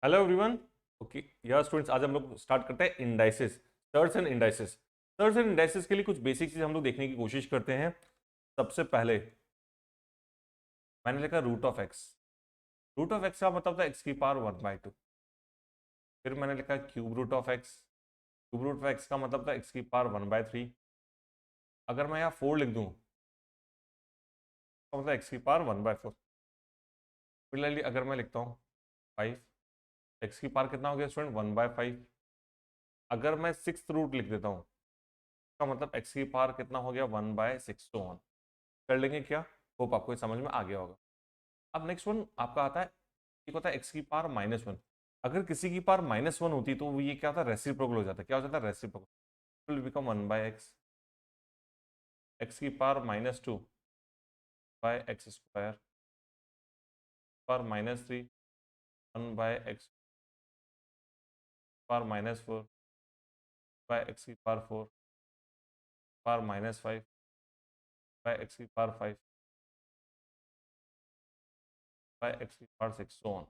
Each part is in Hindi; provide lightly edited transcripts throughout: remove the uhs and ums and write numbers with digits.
Hello everyone. ओके यार स्टूडेंट्स, आज हम लोग स्टार्ट करते हैं indices, shirts and indices. Shirts and indices के लिए कुछ बेसिक चीज हम लोग देखने की कोशिश करते हैं। सबसे पहले मैंने लिखा root of x. Root of x का मतलब था एक्स की पावर 1/2। फिर मैंने लिखा cube root of x. Cube root of x का मतलब था एक्स की पावर 1/3। अगर मैं यहाँ 4 लिख दूँ तो मतलब एक्स की पावर 1/4। सिमिलरली अगर मैं लिखता हूँ 5, एक्स की पावर कितना हो गया स्टूडेंट? 1/5। अगर मैं 6th रूट लिख देता हूँ का मतलब एक्स की पावर कितना हो गया? 1/6 तो 1। कर लेंगे क्या? होप आपको ये समझ में आ गया होगा। अब नेक्स्ट वन आपका आता है, एक होता है एक्स की पावर -1। अगर किसी की पावर -1 होती तो वो ये क्या होता है? रेसिप्रोकल हो जाता है। क्या हो जाता है? Reciprocal. Will become 1/x। X की power -2/x²। Power -3 1/x। Power -4/x की पावर 4। पावर -5/x की पावर 5/x की पावर 6 so on।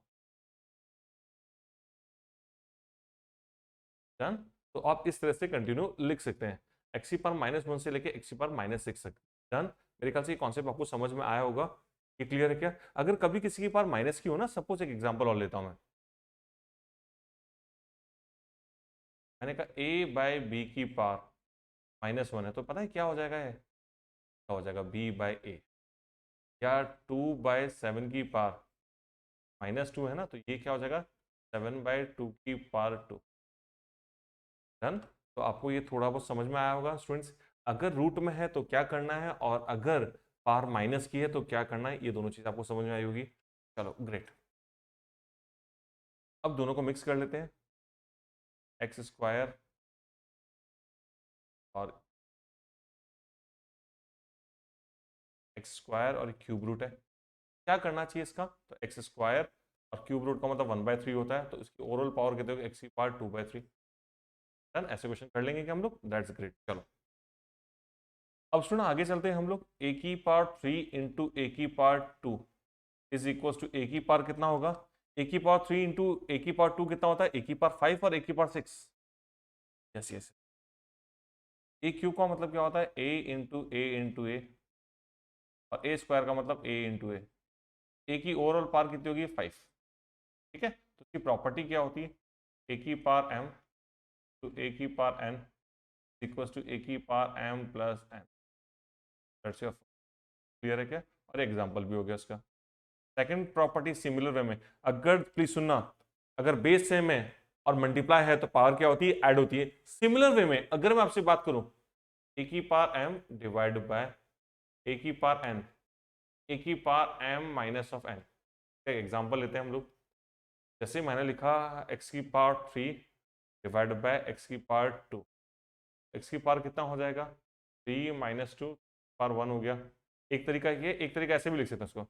डन। तो आप इस तरह से कंटिन्यू लिख सकते हैं, एक्स की पावर -1 से लेके एक्स की पावर -6 तक। डन। मेरे ख्याल से ये कॉन्सेप्ट आपको समझ में आया होगा। ये क्लियर है क्या? अगर कभी किसी की पावर माइनस की हो ना, सपोज एक एग्जांपल और लेता हूं मैंने कहा a/b की पावर -1 है, तो पता है क्या हो जाएगा? ये क्या हो जाएगा? b/a। या 2/7 की पावर -2 है ना, तो ये क्या हो जाएगा? 7/2 की पावर 2। डन। तो आपको ये थोड़ा बहुत समझ में आया होगा स्टूडेंट्स। अगर रूट में है तो क्या करना है, और अगर पावर माइनस की है तो क्या करना है, ये दोनों चीज आपको समझ में आई होगी। चलो ग्रेट। अब दोनों को मिक्स कर लेते हैं। x² और x² और क्यूब रूट है। क्या करना चाहिए इसका? तो x² और क्यूब रूट का मतलब 1/3 होता है, तो इसकी ओवरऑल पावर कितने होगी? x की पावर 2/3। डन। ऐसे क्वेश्चन कर लेंगे क्या हम लोग? That's great. चलो अब सुनो, आगे चलते हैं हम लोग। a की पावर 3 इंटू ए की पावर 2 इज इक्वल टू ए की पावर कितना होगा? ए की पावर 3 इंटू ए की पावर 2 कितना होता है? ए की पावर 5 और ए की power 6। Yes yes. A q का मतलब क्या होता है? ए इंटू ए और ए स्क्वायर का मतलब ए इंटू ए। ए की ओवरऑल पावर कितनी होगी? 5। ठीक है, तो इसकी प्रॉपर्टी क्या होती है? ए की पावर m टू ए की पावर n इक्वल टू ए की power m plus n। Clear है क्या? और एग्जाम्पल भी हो गया उसका। सेकंड प्रॉपर्टी सिमिलर वे में, अगर प्लीज सुनना, अगर बेस सेम है और मल्टीप्लाई है तो पावर क्या होती है? ऐड होती है। सिमिलर वे में अगर मैं आपसे बात करूं, ए की पावर m डिवाइड बाय ए की पावर n, ए की power m minus of n। एक एग्जांपल लेते हैं हम लोग। जैसे मैंने लिखा x की पावर 3 डिवाइड बाय x की पावर 2। x की पावर कितना हो जाएगा? 3 - 2 पावर 1 हो गया। एक तरीका ये, एक तरीका ऐसे भी लिख सकते हैं उसको,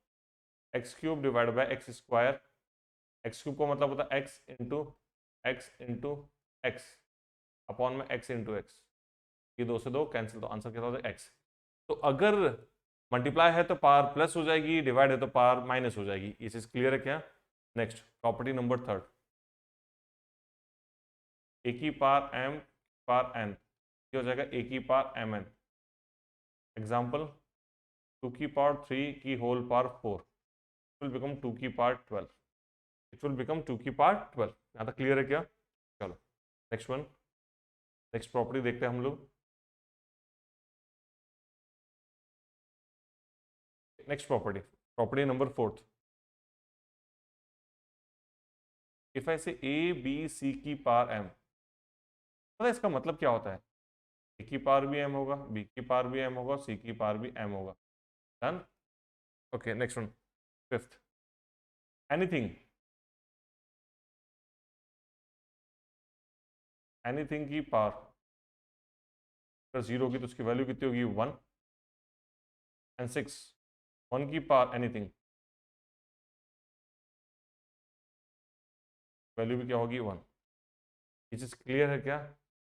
x³ divide by x²। x³ का मतलब होता है x अपॉन में x। ये 2 से 2 कैंसिल, तो आंसर कितना होता है? x। तो अगर मल्टीप्लाई है तो पावर प्लस हो जाएगी, डिवाइड है तो पावर माइनस हो जाएगी। ये चीज क्लियर है क्या? नेक्स्ट प्रॉपर्टी नंबर 3, ए की पावर m पावर n, ये हो जाएगा ए की पावर mn। एग्जाम्पल, 2 की पावर 3 की होल पावर 4 विल बिकम 2 की पावर 12। इट विल बिकम 2 की पावर 12। यहाँ तक क्लियर है क्या? चलो नेक्स्ट वन, नेक्स्ट प्रॉपर्टी देखते हैं हम लोग। Next property, property number 4, if I से ए बी सी की पावर m, पता है इसका मतलब क्या होता है? ए की पावर भी m होगा, बी की पावर भी m होगा, सी की पावर भी m होगा। Done. Okay next one, fifth, anything, anything की पावर अगर 0 होगी तो उसकी वैल्यू कितनी होगी? 1 एंड 6, 1 की पावर एनीथिंग, वैल्यू भी क्या होगी? 1। ये चीज क्लियर है क्या?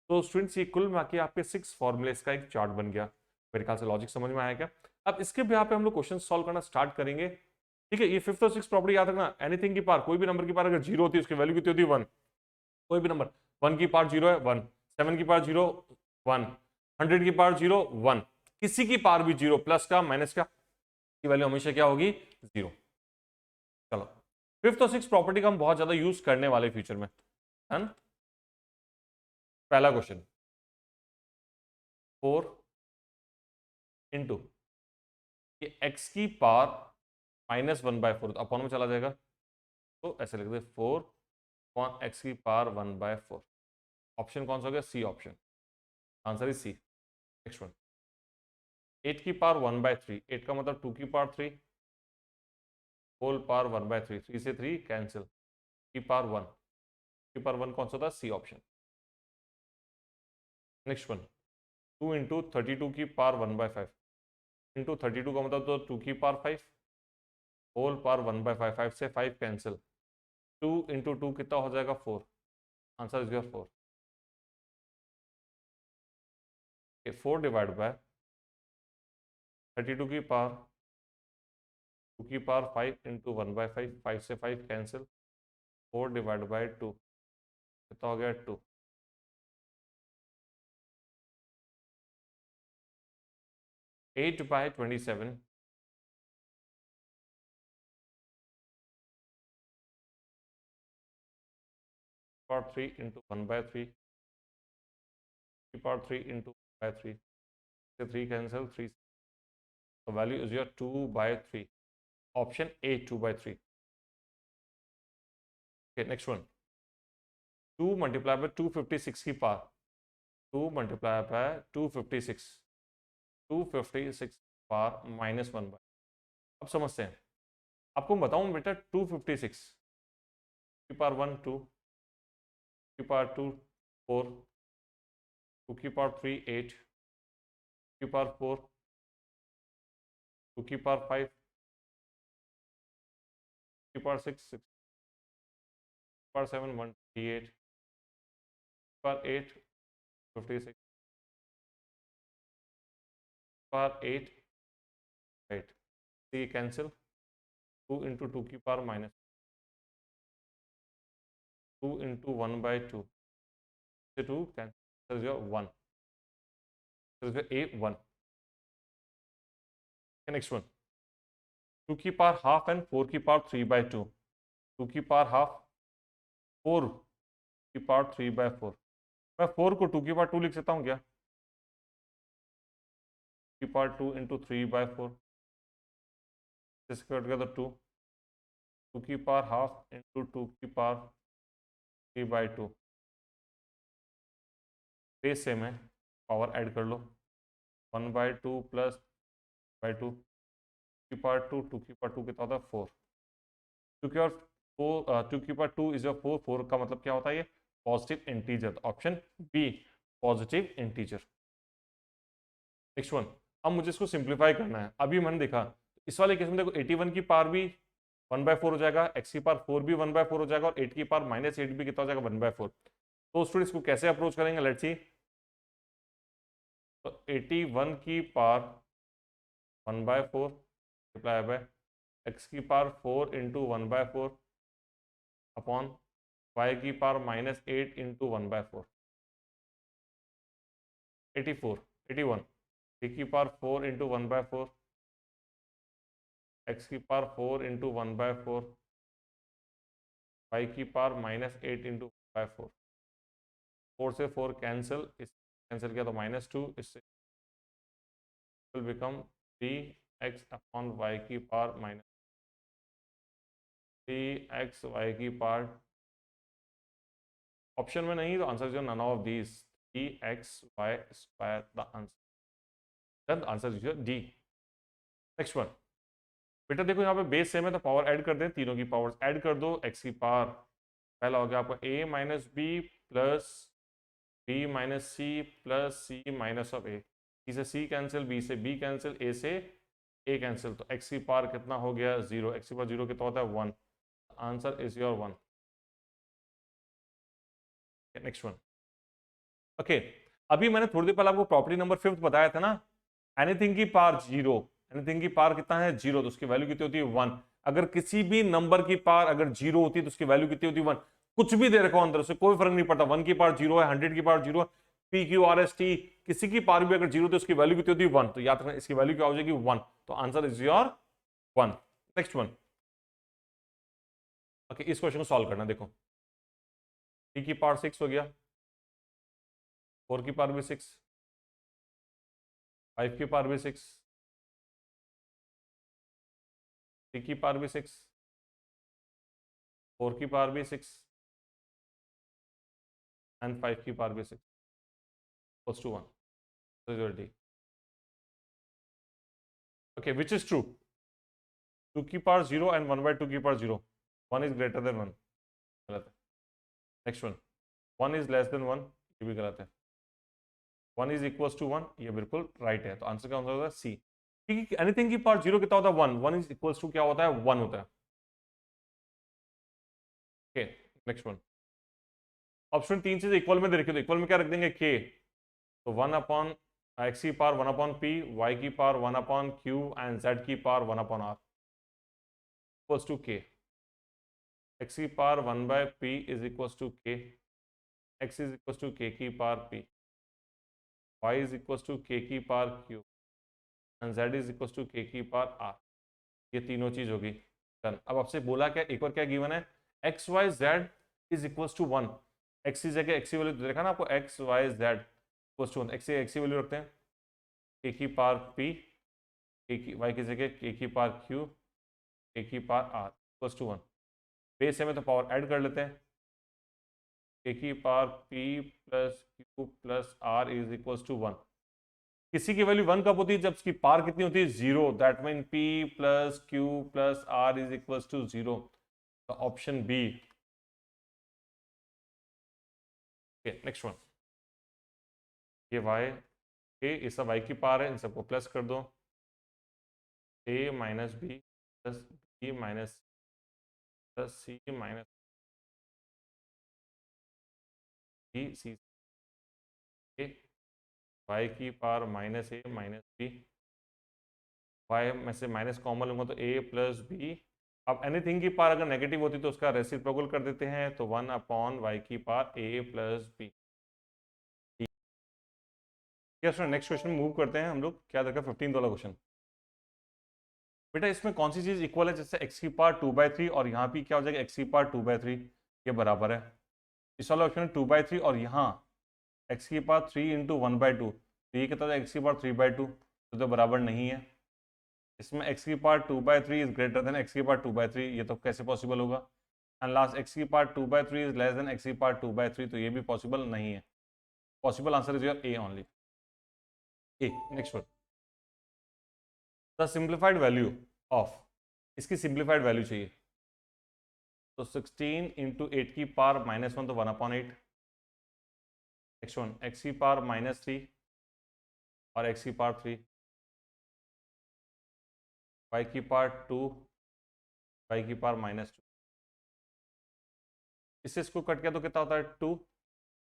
तो स्टूडेंट्स ये कुल मिला के आपके 6 फॉर्मूलेस का एक चार्ट बन गया। मेरे ख्याल से लॉजिक समझ में आया क्या? अब इसके भी यहाँ पे हम लोग क्वेश्चन सॉल्व करना स्टार्ट करेंगे। ठीक है, ये फिफ्थ और सिक्स प्रॉपर्टी याद रखना, एनीथिंग की पावर, कोई भी नंबर की पावर अगर जीरो होती है उसकी वैल्यू कितनी होती है 1। कोई भी नंबर 1 की पावर 0 है 1, 7 की पावर 0 1, 100 की पावर 0 1, किसी की पावर भी 0, प्लस का माइनस का, की वैल्यू हमेशा क्या होगी 0। चलो फिफ्थ और सिक्स प्रॉपर्टी का हम बहुत ज्यादा यूज करने वाले फ्यूचर में, है ना। पहला क्वेश्चन 4 इंटू एक्स की पावर -1/4 अपॉन में चला जाएगा, तो ऐसे लिख दे 4 अपॉन एक्स की पावर 1/4। ऑप्शन कौन सा हो गया, C option, answer is C. Next one 8 की पावर 1/3, 8 का मतलब 2 की पावर 3 होल पावर 1/3, 3 से 3 कैंसिल, की पावर 1, की पावर 1 कौन सा था, C option. Next one 2 into 32 की पावर 1/5 इंटू 32 का मतलब तो 2 की पावर 5 होल पावर 1/5, 5 से 5 कैंसिल, 2 इंटू 2 कितना हो जाएगा 4, answer is your 4। 4 divide by 32 की पावर 2 की पावर 5 इंटू 1/5, 5 से 5 कैंसिल, 4 डिवाइड बाय 2 कितना हो गया 2, 8/27 पावर 3 इंटू 1/3 की पावर 3 इंटू 1/3 से 3 कैंसिल, 3, तो value is your 2/3, option A 2/3। Okay next one 2 multiply by 256 की पावर, 2 मल्टीप्लाई बाय 256, 256 पावर -1/, अब समझते हैं। आपको मैं बताऊं बेटा 256 की पावर 1 2, की पावर 2 4, 2 की पावर 3 8, की पावर 4, 2 की पावर 5, की पावर 6 6, पावर 7 128, पावर 8 56, पावर 8 8, सी कैंसिल, 2 इंटू 2 की पावर माइनस 2 इंटू 1/2 से 2 कैंसिल, 1, ए 1। नेक्स्ट वन 2 की पावर हाफ एंड 4 की पावर 3/2, 2 की पावर हाफ 4 की पावर 3/4, मैं 4 को 2 की पावर 2 लिख सकता हूँ क्या, की पावर 2 इंटू 3/4, इसके कट गया तो 2, 2 की पावर हाफ इंटू 2 की पावर 3/2, बेस सेम है, पावर ऐड कर लो, 1/2 प्लस बाई 2 की पावर 2, 2 की पावर 2 कितना होता है 4, 2 की पावर 4, 2 की पावर 2 इज योर 4, 4 का मतलब क्या होता है ये positive integer, option B positive integer. Next one अब मुझे इसको सिंप्लीफाई करना है, अभी मैंने देखा इस वाले केस में देखो 81 की पावर भी 1/4 हो जाएगा, x की पावर 4 भी 1/4 हो जाएगा और 8 की पावर -8 भी कितना हो जाएगा 1/4। तो स्टूडेंट्स को कैसे अप्रोच करेंगे, लेट्स सी। तो 81 की पावर 1/4 मल्टीप्लाई बाय x की पावर 4 इंटू 1/4 अपॉन y की पावर -8 इंटू 1/4, 84 81, y की पावर 4 इंटू 1/4, x की पावर 4 इंटू 1/4, y की पावर -8 इंटू 1/4, 4 से 4 कैंसिल, इस कैंसिल किया तो -2, इससे will become 3x upon y की पावर -3x y की पावर, ऑप्शन में नहीं तो आंसर जो none of these, 3xy square the answer, then answer is D. Next one बेटा देखो यहाँ पे बेस सेम है तो पावर ऐड कर दें, तीनों की पावर्स ऐड कर दो, x की पावर पहला हो गया आपका a minus b plus b minus c plus c minus of a, c से सी कैंसिल, b से b कैंसिल, a से a कैंसिल, तो x की पावर कितना हो गया 0, x की पावर 0 कितना होता है 1, answer is your 1। Next one okay अभी मैंने थोड़ी देर पहले आपको प्रॉपर्टी नंबर 5 बताया था ना, एनीथिंग की पावर 0, एनीथिंग की पावर कितना है 0, तो उसकी वैल्यू कितनी होती है 1। अगर किसी भी नंबर की पावर अगर 0 होती है तो उसकी वैल्यू कितनी होती है 1। कुछ भी दे रखो अंदर, उससे कोई फर्क नहीं पड़ता, 1 की पावर 0 है, 100 की पावर 0 है, P Q R S T किसी की पावर भी अगर 0 तो उसकी वैल्यू कितनी होती है 1। तो याद रखना इसकी वैल्यू क्या हो जाएगी 1। तो answer is your 1। Next one. Okay, इस क्वेश्चन को सॉल्व करना। देखो 3 की पावर 6 हो गया, 4 की पावर भी 6, 5 की पावर भी 6, 3 की पावर भी 6, 4 की पावर भी 6 एंड 5 की पावर भी 6 equals to 1। So your D. Okay, which is true? 2 की पावर 0 and 1 by 2 की पावर 0, 1 is greater than 1, गलत है। Next one, 1 is less than 1, ये भी गलत है। 1 is equals to 1, ये बिल्कुल राइट है। तो आंसर क्या होता है सी, क्योंकि एनीथिंग की पावर 0 कितना होता है 1, 1 is equals to क्या होता है 1 होता है। Okay, next one. ऑप्शन 3 चीज इक्वल में दे रखी है, तो इक्वल में क्या रख देंगे के, तो 1 अपॉन एक्स की पावर 1 अपॉन पी, वाई की power 1 upon q and z की power 1 upon r equals to k. X की power 1 by p is equals to k, x is equals to k की power p, y is equals to k की power q and z is equals to k की पावर आर। ये तीनों चीज होगी डन। अब आपसे बोला क्या, एक और क्या गिवन है, x y z is equals to 1। X की जगह एक्स की वैल्यू देखा ना आपको, x y z equals to 1, x की वैल्यू रखते हैं, के की पावर पी, के की वाई की जगह के की पावर क्यू, के की power r equals to 1। Base है में तो पावर ऐड कर लेते हैं, के की power p plus q plus r is equals to 1। किसी की वैल्यू 1 कब होती है, जब उसकी पावर कितनी होती है 0, that mean p plus q plus r is equals to 0। तो ऑप्शन बी। नेक्स्ट वन, ये वाई ए, ये सब वाई की पावर है, इन सबको प्लस कर दो, a minus b plus b minus plus c minus b c, a y की power minus a minus b, y में से माइनस कॉमन लूंगा तो ए प्लस बी। अब एनीथिंग की पावर अगर नेगेटिव होती तो उसका रेसिप्रोकल कर देते हैं, तो 1 अपॉन वाई की power a plus b. Next question move करते हैं हम लोग, क्या देखा 15 वाला क्वेश्चन। बेटा इसमें कौन सी चीज इक्वल है, जैसे एक्स की पावर 2/3 और यहाँ भी क्या हो जाएगा एक्स की पावर 2/3, ये बराबर है। इस वाला ऑप्शन 2/3 और यहाँ एक्स की पावर 3 इंटू 1/2, तो ये कितना एक्स की पावर 3/2, तो बराबर नहीं है। इसमें एक्स की power 2/3 is greater than x की पावर 2/3, ये तो कैसे पॉसिबल होगा। एंड लास्ट एक्स की power 2/3 is less than x की पावर 2/3, तो ये भी पॉसिबल नहीं है। Possible answer is your A only, A. Next one, the simplified value of, इसकी सिंप्लीफाइड वैल्यू चाहिए, तो 16 इंटू 8 की पावर -1 तो 1/8। नेक्स्ट वन, एक्स की पावर -3 और एक्स की पावर 3, वाई की पावर 2, वाई की पावर -2। इससे इसको कट किया तो कितना होता है 2,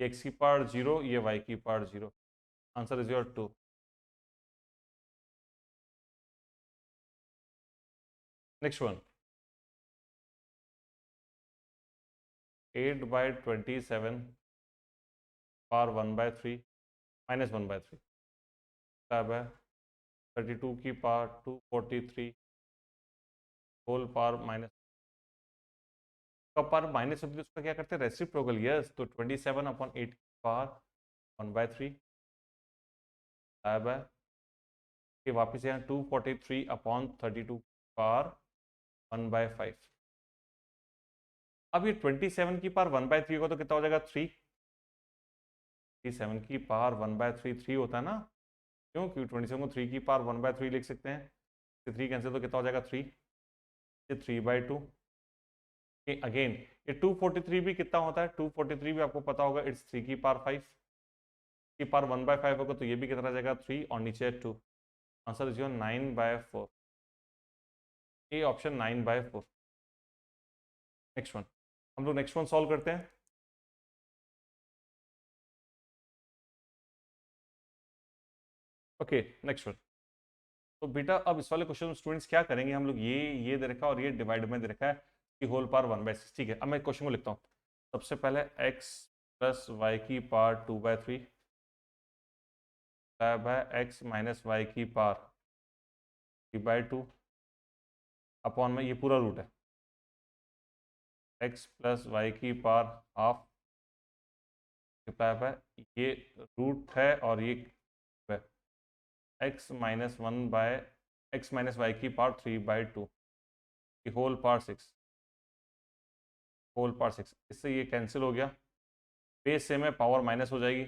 एक्स की पावर 0, ये वाई की power 0। Answer is your 2। Next one, 8/27 power 1/3 -1/3 तब है 32 की पावर 243 होल पावर माइनस का पावर माइनस होती है, उसका क्या करते हैं रेसिप्रोकल। यस, तो 27/8 की पावर 1/3 तब है कि वापिस यहाँ 243/32 पावर 1/5। अब ये 27 की पावर 1/3 होगा तो कितना हो जाएगा 3। 27 की पावर 1/3 3 होता है ना, क्यों, क्योंकि 27 को 3 की पावर 1/3 लिख सकते हैं, 3 कैंसिल तो कितना हो जाएगा 3, ये 3/2। अगेन ये 243 भी कितना होता है, 243 भी आपको पता होगा, इट्स 3 की पावर 5 की पावर 1/5 होगा, तो ये भी कितना जाएगा 3 और नीचे 2। Answer is your 9/4, A option 9/4। Next one, हम लोग नेक्स्ट वन सॉल्व करते हैं। ओके नेक्स्ट वन, तो बेटा अब इस वाले क्वेश्चन में स्टूडेंट्स क्या करेंगे, हम लोग ये दे रखा है और ये डिवाइड में दे रखा है कि होल पावर 1/6। ठीक है, अब मैं क्वेश्चन को लिखता हूँ। सबसे पहले x प्लस वाई की power 2/3 by x minus y की पावर 3/2 अपॉन में ये पूरा रूट है x प्लस वाई की पावर हाफ बाय ये रूट है और ये x minus 1 by x minus y की power 3/2 whole power 6 whole power 6। इससे ये कैंसिल हो गया, बेस से में पावर माइनस हो जाएगी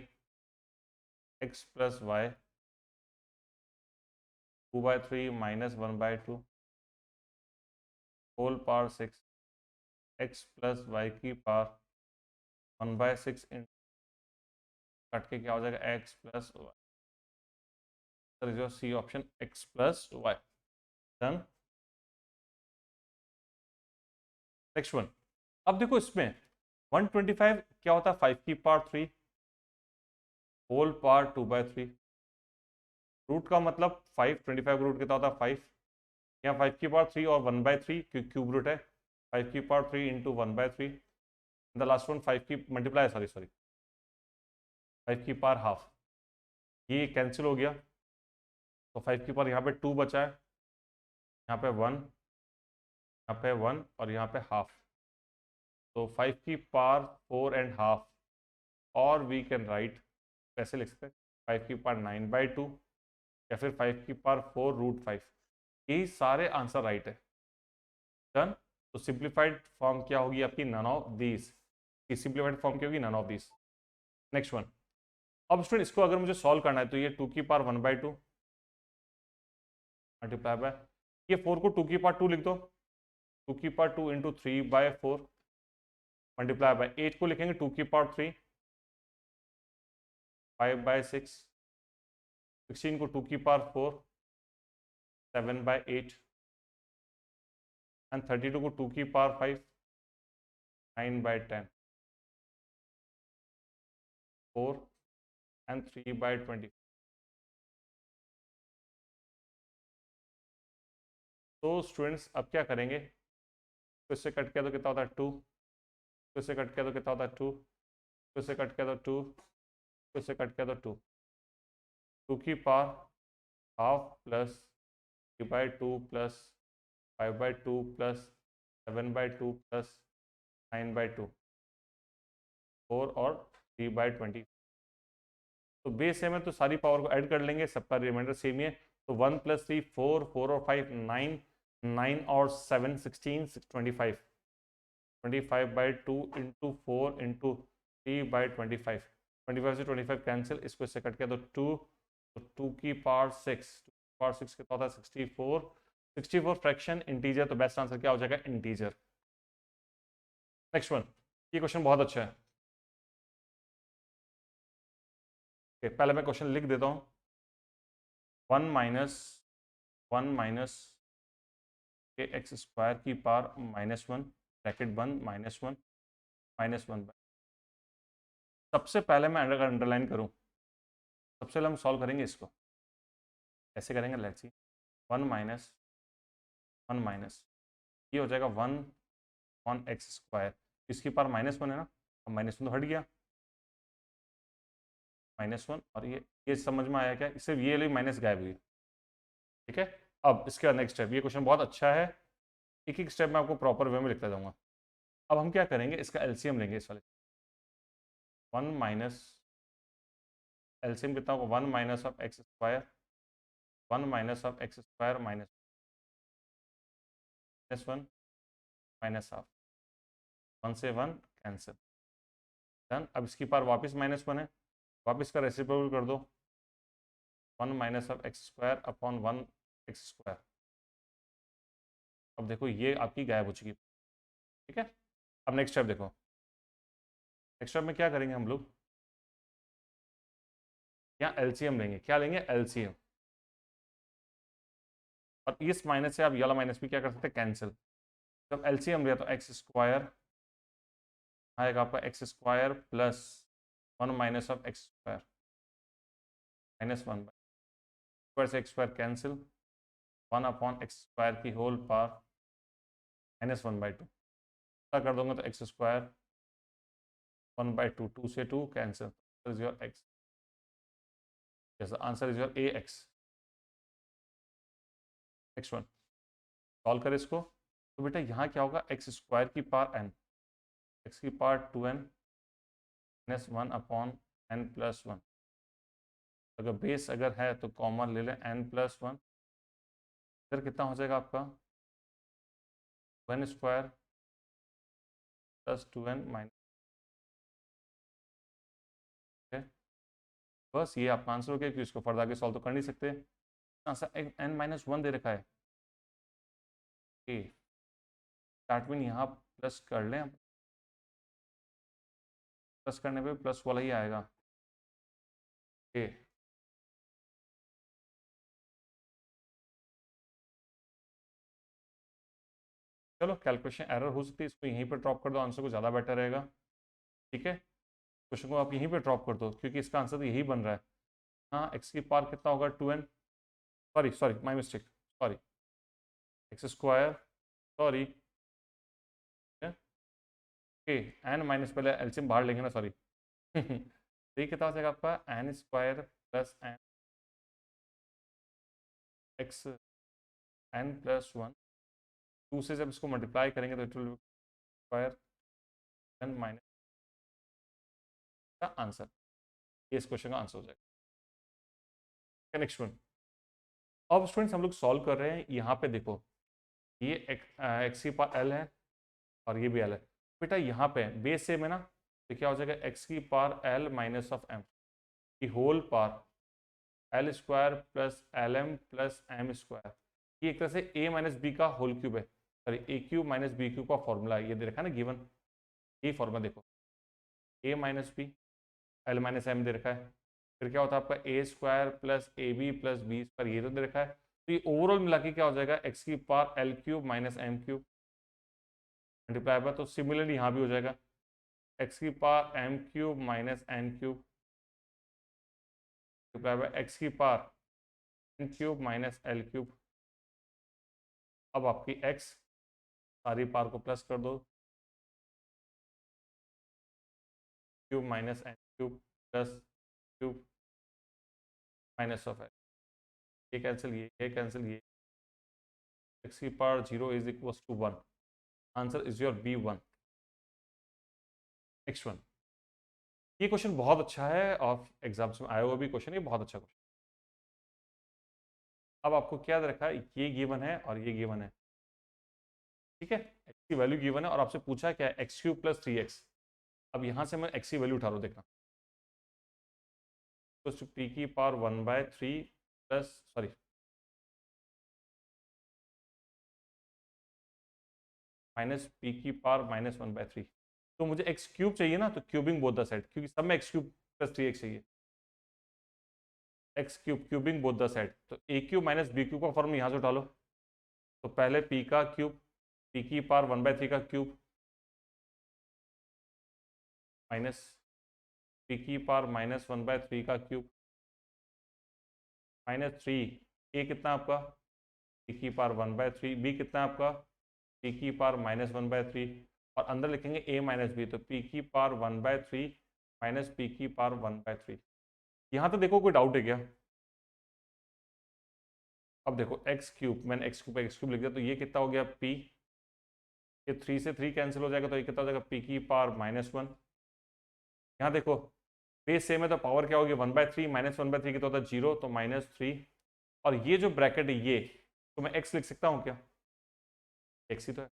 x plus y 2/3 minus 1/2 whole power 6 x plus y की पावर 1/6 कट के क्या हो जाएगा x plus y. C option x plus y. Done. Next one. अब देखो इसमें 125 क्या होता है 5 की पावर 3 होल पावर 2/3। रूट का मतलब 5, 25 रूट कितना होता है 5, यहाँ 5 की पावर 3 और 1/3 क्यूब रूट है 5 की power 3 into 1/3। The last one 5 की मल्टीप्लाई सॉरी 5 की पावर हाफ, ये कैंसिल हो गया तो 5 की पावर यहाँ पे 2 बचा है, यहाँ पे 1, यहाँ पे 1 और यहाँ पे हाफ, तो 5 की पावर 4.5 और वी कैन राइट कैसे लिख सकते हैं 5 की पावर 9/2 या फिर 5 की पावर 4√5। यही सारे आंसर राइट है। डन। तो सिंप्लीफाइड फॉर्म क्या होगी आपकी none of these, simplified form क्या होगी none of these. Next one. अब स्टूडेंट इसको अगर मुझे सॉल्व करना है तो ये 2 की पावर 1/2 मल्टीप्लाई बाय ये 4 को 2 की पावर 2 लिख दो 2 की पावर 2 इंटू 3/4 मल्टीप्लाई बाय 8 को लिखेंगे 2 की पावर 3 5/6 16 को 2 की पावर 4 7/8 एंड 32 को 2 की पावर 5 9/10 4 एंड 3/20। तो स्टूडेंट्स अब क्या करेंगे, तो इससे कट किया तो कितना होता है 2, तो इससे कट किया तो कितना होता है 2, तो इससे कट किया तो 2, तो इससे कट किया तो 2, 2 की power half plus 3/2 plus 5/2 plus 7/2 plus 9/2 4 और 3/20। तो बेस सेम है तो सारी पावर को ऐड कर लेंगे, सबका रिमाइंडर सेम ही है। तो 1 + 3 4, 4 और 5 9, 9 और 7 16 25, 25/2 इंटू 4 इंटू 3/25, 25 से 25 कैंसिल, इसको इससे कट किया तो 2, तो 2 की पावर 6, 2 की पावर 6 कितना होता है 64, 64 फ्रैक्शन इंटीजर, तो बेस्ट आंसर क्या हो जाएगा इंटीजर। Next one. ये क्वेश्चन बहुत अच्छा है। पहले मैं क्वेश्चन लिख देता हूँ। 1 माइनस एक्स स्क्वायर की पावर -1 ब्रैकेट बंद -1 -1। सबसे पहले मैं अगर अंडरलाइन करूँ, सबसे पहले हम सॉल्व करेंगे इसको, कैसे करेंगे लेट्स सी। 1 माइनस ये हो जाएगा 1 ऑन एक्स स्क्वायर, इसकी पावर -1 है ना, अब -1 तो हट गया -1, और ये समझ में आया क्या, सिर्फ ये वाली माइनस गायब हुई। ठीक है, अब इसका नेक्स्ट स्टेप, ये क्वेश्चन बहुत अच्छा है, एक एक स्टेप मैं आपको प्रॉपर वे में लिखता जाऊंगा। अब हम क्या करेंगे, इसका एलसीएम लेंगे इस वाले 1 माइनस, एलसीएम कितना होगा 1 minus of x square, 1 minus of x square minus 1 minus half, 1 से 1 कैंसिल। डन। अब इसकी पावर वापस -1 है, वापस का रेसिप्रोकल कर दो 1 minus of x square upon 1 x square. अब देखो ये आपकी गायब हो चुकी। ठीक है, अब नेक्स्ट स्टेप देखो, नेक्स्ट स्टेप में क्या करेंगे हम लोग, यहाँ एलसीएम लेंगे, क्या लेंगे एलसीएम, और इस माइनस से आप ये वाला माइनस भी क्या कर सकते हैं कैंसिल। जब एलसीएम लिया तो एक्स स्क्वायर आएगा आपका x square plus 1 minus of x square -1 square से एक्स स्क्वायर कैंसिल, 1/x² की होल पावर -1/2 कर दूंगा तो x², 1/2, 2 से 2 cancel, is your x, yes answer is your ax, x1। Solve करें इसको तो बेटा यहाँ क्या होगा, x² की पावर n, x की पावर 2n -1/n+1, अगर बेस अगर है तो कॉमन ले लें n+1, इधर कितना हो जाएगा आपका 1² + 2n-, बस ये आपका आंसर हो गया कि इसको फर्दर आगे सॉल्व तो कर नहीं सकते। आंसर n-1 दे रखा है, दैट मीन यहाँ प्लस कर लें, प्लस करने पे प्लस वाला ही आएगा। ओके चलो कैलकुलेशन एरर हो सकती है, इसको यहीं पर ड्रॉप कर दो, आंसर को ज़्यादा बेटर रहेगा। ठीक है, क्वेश्चन को आप यहीं पे ड्रॉप कर दो क्योंकि इसका आंसर तो यही बन रहा है। हाँ एक्स की पावर कितना होगा 2n, sorry sorry my mistake, sorry x², sorry okay n minus, पहले एलसीएम बाहर लेंगे ना, सॉरी तो ये कितना हो जाएगा आपका n² + n x n+1, 2 से जब इसको मल्टीप्लाई करेंगे तो it will square n minus का आंसर, ये इस क्वेश्चन का आंसर हो जाएगा। नेक्स्ट वन, अब स्टूडेंट्स हम लोग सॉल्व कर रहे हैं, यहाँ पे देखो ये x की पावर l है और ये भी l है बेटा, यहाँ पे बेस सेम है ना, तो क्या हो जाएगा x की power l minus of m की whole power l² + lm + m², ये एक तरह से a - b का होल क्यूब है, सॉरी a³ - b³ का फॉर्मूला है, ये दे रखा है ना गिवन, ये फॉर्मूला देखो a - b l - m दे रखा है, फिर क्या होता है आपका a² + ab + b², ये तो दे रखा है, तो ये ओवरऑल मिला के क्या हो जाएगा x की पावर l³ - m³ मल्टीप्लाई पर, तो सिमिलरली यहाँ भी हो जाएगा x की power m³ - n³ multiply by x की पावर n³ - l³। अब आपकी x सारी पावर को प्लस कर दो, cube minus n³ plus cube minus of l, ये कैंसिल, ये कैंसिल, ये x की power 0 is equals to 1, answer is your B1। Next one, ये क्वेश्चन बहुत अच्छा है और एग्जाम्स में आया हुआ भी क्वेश्चन, ये बहुत अच्छा क्वेश्चन। अब आपको क्या दे रखा है, ये गिवन है और ये गिवन है, ठीक है, x की वैल्यू गिवन है और आपसे पूछा क्या है x³ + 3x। अब यहाँ से मैं x की वैल्यू उठा रहा हूँ, देखना तो p की power 1/3 plus, sorry minus p की पावर -1/3, तो मुझे x³ चाहिए ना, तो क्यूबिंग बोथ द साइड, क्योंकि सब में x³ + 3x चाहिए, x³ cubing both the side, तो a³ - b³ का फॉर्म यहाँ से उठा लो, तो पहले p का क्यूब, p की पावर 1/3 का क्यूब माइनस p की पावर -1/3 का क्यूब -3, a कितना आपका p की पावर 1/3, b कितना आपका p की पावर -1/3, और अंदर लिखेंगे a - b, तो p की पावर 1/3 माइनस p की पावर 1/3। यहाँ तो देखो कोई डाउट है क्या? अब देखो x³ मैंने x³ लिख दिया, तो ये कितना हो गया p, ये 3 से 3 कैंसिल हो जाएगा, तो ये कितना हो जाएगा p की पावर -1। यहाँ देखो बेस सेम है तो पावर क्या होगी 1/3 -1/3 कितना होता है 0, तो -3, और ये जो ब्रैकेट है ये, तो मैं x लिख सकता हूँ क्या, x ही तो है,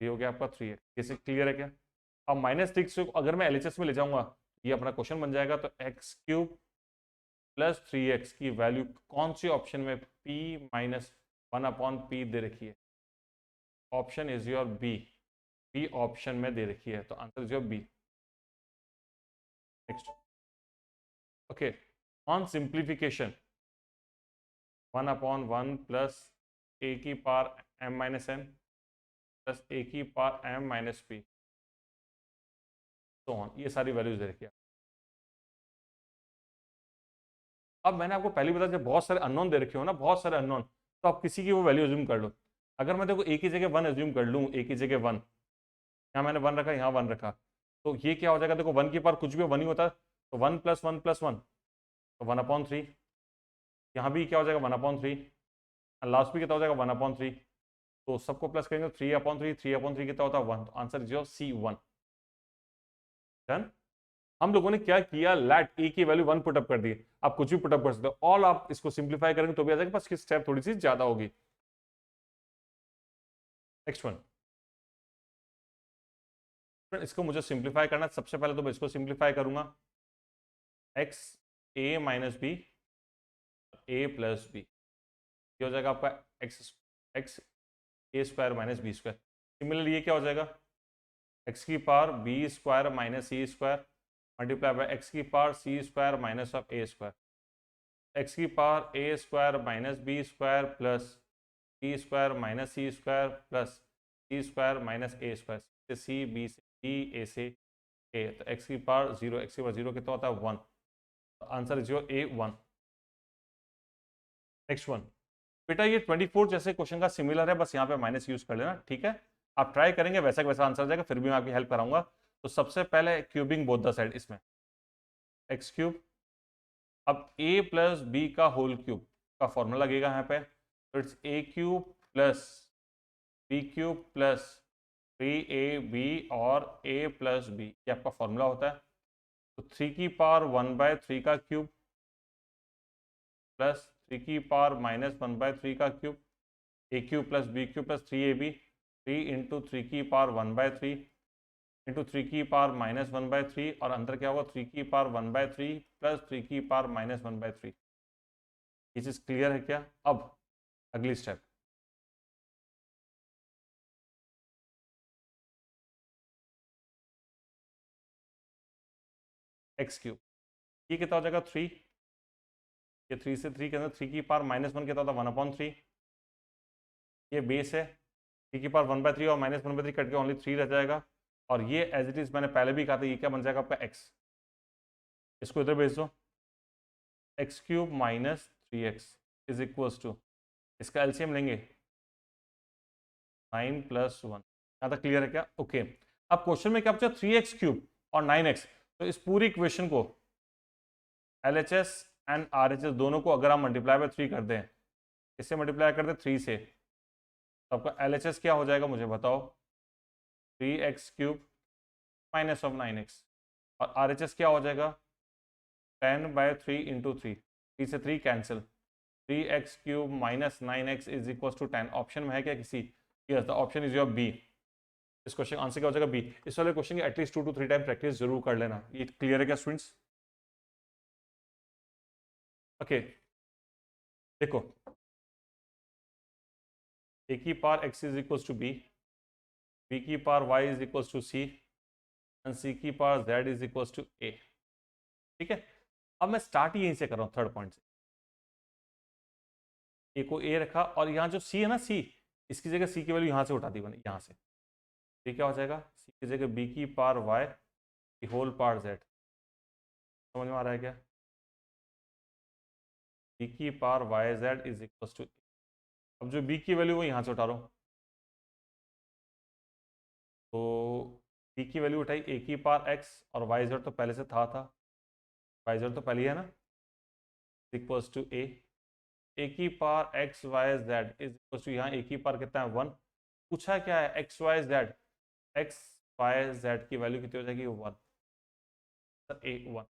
ये हो गया आपका 3x, ये से क्लियर है क्या? अब -6 को अगर मैं LHS में ले जाऊंगा, ये अपना क्वेश्चन बन जाएगा, तो x³ + 3x की वैल्यू कौन सी ऑप्शन में p - 1/p दे रखी है, option is your B option में दे रखी है, तो answer is your B. Next, okay, on simplification 1/1 plus a की power m - n plus a की पावर m - p, तो ऑन ये सारी वैल्यूज दे रखी है। अब मैंने आपको पहले बताया जब बहुत सारे अननोन दे रखे हो ना, बहुत सारे अननोन, तो आप किसी की वो वैल्यू एज्यूम कर लो। अगर मैं देखो ए की जगह 1 एज्यूम कर लूँ, ए की जगह 1, यहाँ मैंने 1 रखा, यहाँ 1 रखा, तो ये क्या हो जाएगा, देखो 1 के पार कुछ भी 1 ही होता है, तो 1 + 1 + 1, तो 1/3। यहाँ भी क्या हो जाएगा 1/3, लास्ट भी कितना हो जाएगा 1/3, तो सबको प्लस करेंगे 3/3, 3/3 कितना होता है 1, तो आंसर जो C1। डन। हम लोगों ने क्या किया, लेट ए की वैल्यू 1 पुटअप कर दी। आप कुछ भी पुटअप कर सकते हो, ऑल आप इसको सिंप्लीफाई करेंगे तो भी आ जाएगा, बस स्टेप थोड़ी सी ज्यादा होगी। नेक्स्ट वन, इसको मुझे सिंप्लीफाई करना, सबसे पहले तो मैं इसको सिंप्लीफाई करूंगा, x a - b a + b, ये हो जाएगा आपका x a² - b²। सिमिलरली ये क्या हो जाएगा, x की power b² - c² multiply by x की पावर c² - a², x की power a² - b² plus b² - c² plus c² - a², से c, b से b, a से a, तो x की पावर 0, x की पावर 0 कितना होता है 1, तो answer is your A1। Next one, बेटा ये 24 जैसे क्वेश्चन का सिमिलर है, बस यहाँ पे माइनस यूज कर लेना, ठीक है। आप ट्राई करेंगे वैसा वैसा आंसर जाएगा, फिर भी मैं आपकी हेल्प कराऊंगा। तो सबसे पहले क्यूबिंग बोथ द साइड, इसमें x3, अब a + b का होल क्यूब का फॉर्मूला लगेगा यहाँ पे, तो इट्स a³ + b³ + 3ab और a + b, ये आपका फॉर्मूला होता है। तो 3 की पावर 1/3 का क्यूब प्लस 3 की पावर -1/3 का cube, a³ + b³ + 3ab, 3 into 3 की पावर 1/3 इंटू 3 की पावर -1/3, और अंदर क्या होगा 3 की पावर 1/3 प्लस 3 की पावर -1/3। ये चीज क्लियर है क्या? अब अगली स्टेप, x3, ये कितना हो जाएगा 3, ये 3 से 3 के अंदर 3 की पावर -1 कितना होता है 1/3, ये बेस है, 3 की पावर 1/3 और -1/3 कट के ओनली 3 रह जाएगा, और ये एज इट इज मैंने पहले भी कहा था, ये क्या बन जाएगा आपका x, इसको इधर भेज दो, x³ - 3x is equals to, इसका एलसीएम लेंगे 9 + 1। यहाँ तक क्लियर है क्या? ओके। अब क्वेश्चन में क्या पूछा, 3x³ और 9x, तो इस पूरी इक्वेशन को LHS एंड RHS दोनों को अगर हम मल्टीप्लाई बाय 3 कर दें, इससे मल्टीप्लाई कर दें 3 से, तो आपका LHS क्या हो जाएगा मुझे बताओ, 3x³ - 9x, और RHS क्या हो जाएगा 10/3 इंटू 3, 3 से 3 cancel, 3x³ - 9x is equal to 10। Option में है क्या किसी? Yes, the option is your B. इस क्वेश्चन आंसर क्या हो जाएगा बी। इस वाले क्वेश्चन की एटलीस्ट 2 to 3 टाइम प्रैक्टिस जरूर कर लेना। ये क्लियर है क्या स्टूडेंट्स? ओके, देखो a की power x is equal to b, b की power y is equal to c, and c की power z is equal to a। ठीक है, अब मैं स्टार्ट ही यहीं से कर रहा हूँ, थर्ड पॉइंट से। a को a रखा, और यहाँ जो c है ना, c, इसकी जगह c की वैल्यू यहाँ से उठा दी मैंने, यहाँ से, ये क्या हो जाएगा c की जगह b की पावर y की होल पावर z। समझ में आ रहा है क्या? b की power yz is equal to, अब जो b की वैल्यू वो यहाँ से उठा रहा हूँ, तो b की वैल्यू उठाई a की पावर x, और yz तो पहले से था, yz तो पहले ही है ना, इक्वल्स टू a की power x y z is equals to, यहाँ a की पावर कितना है 1, पूछा क्या है x y z की वैल्यू कितनी हो जाएगी 1, a1।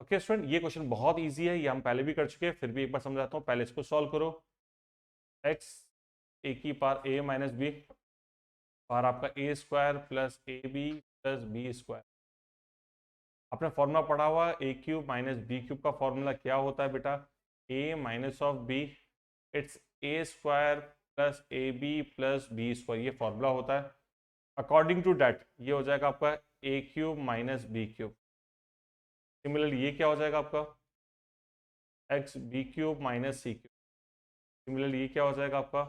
ओके स्टूडेंट, ये क्वेश्चन बहुत इजी है, ये हम पहले भी कर चुके हैं, फिर भी एक बार समझाता हूँ। पहले इसको सॉल्व करो, x a की पावर a - b, और आपका a² plus ab plus b²। आपने फॉर्मूला पढ़ा हुआ a³ - b³ का फॉर्मूला क्या होता है बेटा, a - of b, it's a² plus ab plus b², ये फॉर्मूला होता है। अकॉर्डिंग टू डैट ये हो जाएगा आपका a³ - b³। सिमिलरली ये क्या हो जाएगा आपका x b³ - c³। सिमिलरली ये क्या हो जाएगा आपका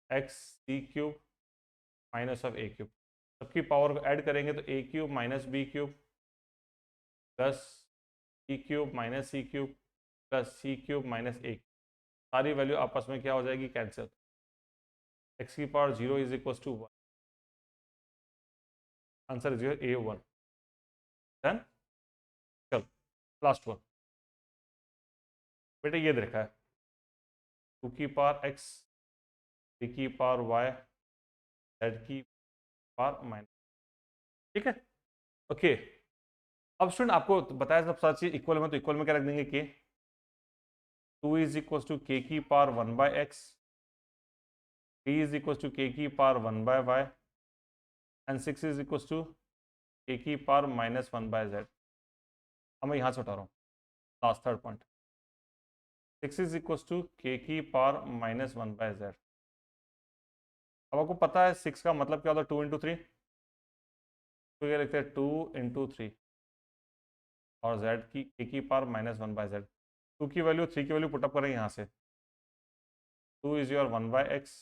x c³ - ऑफ a³। सबकी पावर को ऐड करेंगे तो a³ - b³ plus c³ - c³ plus c cube minus a, सारी वैल्यू आपस में क्या हो जाएगी, कैंसिल। एक्स की power 0 is equal to 1, answer is your A1। Done. चल लास्ट वन बेटा, ये देखा है 2 की पावर x, 3 की पावर y, z की पावर माइनस, ठीक है। ओके, अब स्टूडेंट आपको बताया सब सारी चीज इक्वल में, तो इक्वल में क्या रख देंगे, k, 2 is equal to k की power 1 by x, 3 is equal to k की power 1 by y, and 6 is equal to k की पावर माइनस 1 बाय z। अब मैं यहाँ से उठा रहा हूँ last third point, 6 is equal to k की पावर माइनस 1 बाय z। अब आपको पता है 6 का मतलब क्या होता है, 2 इंटू 3, तो ये लिखते हैं 2 इंटू 3, और z की k की पावर माइनस 1 बाय z। 2 की वैल्यू 3 की वैल्यू पुटअप करें यहाँ से, 2 is your 1 by x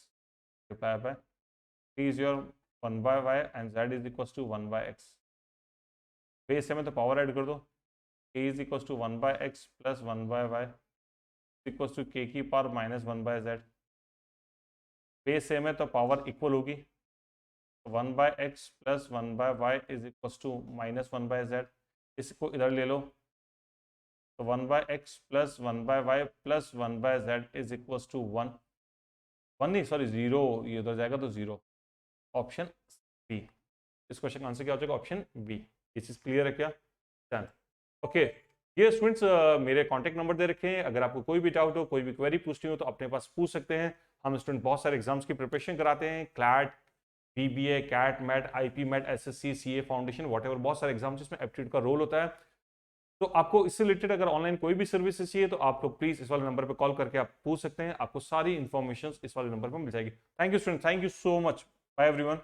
reply by 3 is your 1 by y and z is equal to 1 by x। Base में तो पावर ऐड कर दो, k is equal to 1 by x plus 1 by y equal to k की power minus 1 by z। Base same है तो पावर इक्वल होगी, 1 by x plus 1 by y is equal to minus 1 by z. इसको इधर ले लो, तो 1 by x plus 1 by y plus 1 by z is equal to 1 नहीं सॉरी 0, ये उधर जाएगा तो 0। ऑप्शन बी, इस क्वेश्चन का आंसर क्या हो जाएगा, ऑप्शन बी। ये चीज़ क्लियर है क्या? डन। ओके, ये स्टूडेंट्स मेरे कॉन्टैक्ट नंबर दे रखे हैं, अगर आपको कोई भी डाउट हो, कोई भी क्वेरी पूछनी हो तो अपने पास पूछ सकते हैं। हम स्टूडेंट बहुत सारे एग्जाम्स की प्रिपरेशन कराते हैं, CLAT, BBA, CAT, MAT, IPMAT, SSC, CA foundation, whatever, बहुत सारे एग्जाम जिसमें एप्टीट्यूड का रोल होता है। तो आपको इससे रिलेटेड अगर ऑनलाइन कोई भी सर्विसेज चाहिए तो आप लोग प्लीज इस वाले नंबर पे कॉल करके आप पूछ सकते हैं, आपको सारी इन्फॉर्मेशन इस वाले नंबर पर मिल जाएगी। Thank you student, thank you so much, bye everyone.